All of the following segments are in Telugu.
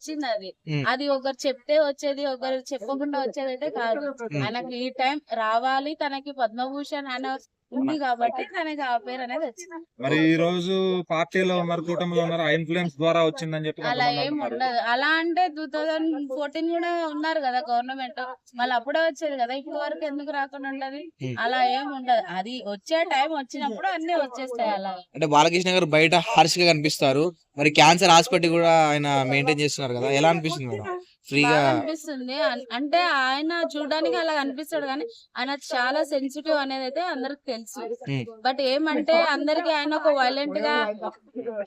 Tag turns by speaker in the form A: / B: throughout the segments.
A: వచ్చింది అది.
B: ఉమ్,
A: అది ఒకరు చెప్తే వచ్చేది, ఒకరు చెప్పకుండా వచ్చేది అయితే కాదు. ఆయనకి ఈ టైం రావాలి, తనకి పద్మభూషణ్ అనే ఉంది కాబట్టి తనకి ఆ పేరు అనేది వచ్చింది.
C: మరి ఈ రోజు పార్టీలో ఉన్నారు, కూటమిలో ఉన్నారు, ఆ ఇన్ఫ్లుయెన్స్ ద్వారా వచ్చిందని చెప్పి
A: అలా
C: కొంతమంది
A: ఏం
C: అంటున్నారు.
A: ఉండదు. అలా అంటే 2014 కూడా ఉన్నారు కదా గవర్నమెంట్, మళ్ళీ అప్పుడే వచ్చేది కదా, ఇప్పుడు వరకు ఎందుకు రాకుండా ఉంటది?
B: ఉమ్.
A: అలా ఏం ఉండదు. అది వచ్చే టైం వచ్చినప్పుడు అన్ని వచ్చేస్తాయి అలా.
B: అంటే బాలకృష్ణ గారు బయట హార్ష్ గా కనిపిస్తారు, మరి క్యాన్సర్ హాస్పిటల్ కూడా ఆయన మెయింటైన్ చేస్తున్నారు కదా, ఎలా అనిపిస్తుంది మేడం ఫ్రీగా?
A: బాగా అనిపిస్తుంది. అంటే ఆయన చూడడానికి అలా అనిపిస్తాడు కానీ ఆయన చాలా సెన్సిటివ్ అనేది అయితే అందరికి తెలుసు.
B: ఉమ్,
A: బట్ ఏమంటే అందరికి ఆయన ఒక వైలెంట్ గా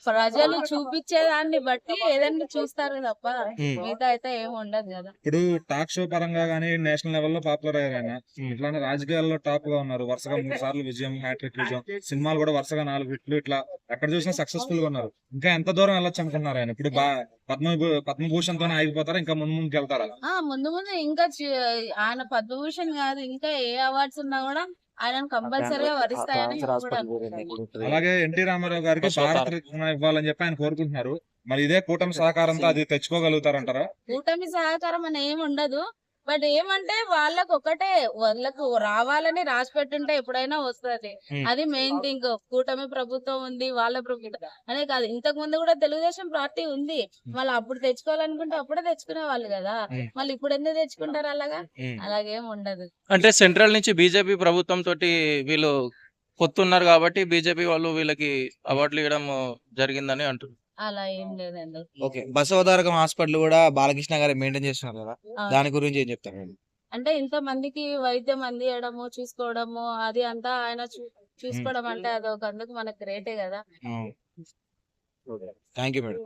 A: ప్రజలు చూపించేదాన్ని బట్టి ఏదైనా చూస్తారు తప్ప
B: ఉమ్,
A: మిగతా అయితే ఏం ఉండదు కదా.
C: ఇప్పుడు టాక్ షో పరంగా గానీ నేషనల్ లెవెల్లో పాపులర్ అయ్యారు ఆయన.
B: ఉమ్,
C: ఇట్లానే రాజకీయాల్లో టాప్ గా ఉన్నారు, వరుసగా 3 సార్లు విజయం, హ్యాట్రిక్ విజయం, సినిమాలు కూడా వరుసగా 4 హిట్లు, ఇట్లా ఎక్కడ చూసినా సక్సెస్ఫుల్ గా ఉన్నారు. ఇంకా ఎంత దూరం వెళ్ళొచ్చు అనుకున్నారు ఆయన? ఇప్పుడు పద్మభూషణ్ తోనే ఆగిపోతారా, ఇంకా ముందుకు వెళ్తారా?
A: ముందు ముందు ఇంకా ఆయన పద్మభూషణ్ కాదు, ఇంకా ఏ అవార్డ్స్ ఉన్నా కూడా ఆయన కంపల్సరీగా వరిస్తాయని నేను కూడా అనుకుంటున్నాను.
C: అలాగే ఎన్టీ రామారావు గారికి భారత రత్న ఇవ్వాలని చెప్పి ఆయన కోరుకుంటున్నారు. మరి ఇదే కూటమి సహకారంతో అది తెచ్చుకోగలుగుతారంటారా?
A: కూటమి సహకారం అని ఏమి ఉండదు. బట్ ఏమంటే వాళ్ళకు రావాలని రాసి పెట్టుంటే ఎప్పుడైనా వస్తది.
B: ఉమ్,
A: అది మెయిన్ థింగ్. కూటమి ప్రభుత్వం ఉంది, వాళ్ళ ప్రభుత్వం అనే కాదు, ఇంతకు ముందు కూడా తెలుగుదేశం పార్టీ ఉంది. మళ్ళీ అప్పుడు తెచ్చుకోవాలనుకుంటే అప్పుడే తెచ్చుకునే వాళ్ళు కదా,
B: ఉమ్,
A: మళ్ళీ ఇప్పుడు ఎందుకు తెచ్చుకుంటారు అలాగా?
B: ఉమ్.
A: అలాగేం ఉండదు.
D: అంటే సెంట్రల్ నుంచి బీజేపీ ప్రభుత్వం తోటి వీళ్ళు పొత్తున్నారు కాబట్టి బీజేపీ వాళ్ళు వీళ్ళకి అవార్డులు ఇవ్వడం జరిగిందని అంటున్నారు.
A: అలా ఏం లేదండి.
B: ఓకే, బసవతారకం హాస్పిటల్ కూడా బాలకృష్ణ గారు మెయింటైన్ చేస్తున్నారు కదా,
A: ఆ,
B: దాని గురించి ఏం చెప్తారు మేడం?
A: అంటే ఇంత మందికి వైద్యం అందియడము, చూసుకోవడము, అది అంతా ఆయన చూసుకోవడం అంటే అదొక అందుకు మనకు గ్రేటే కదా.
B: Thank you madam.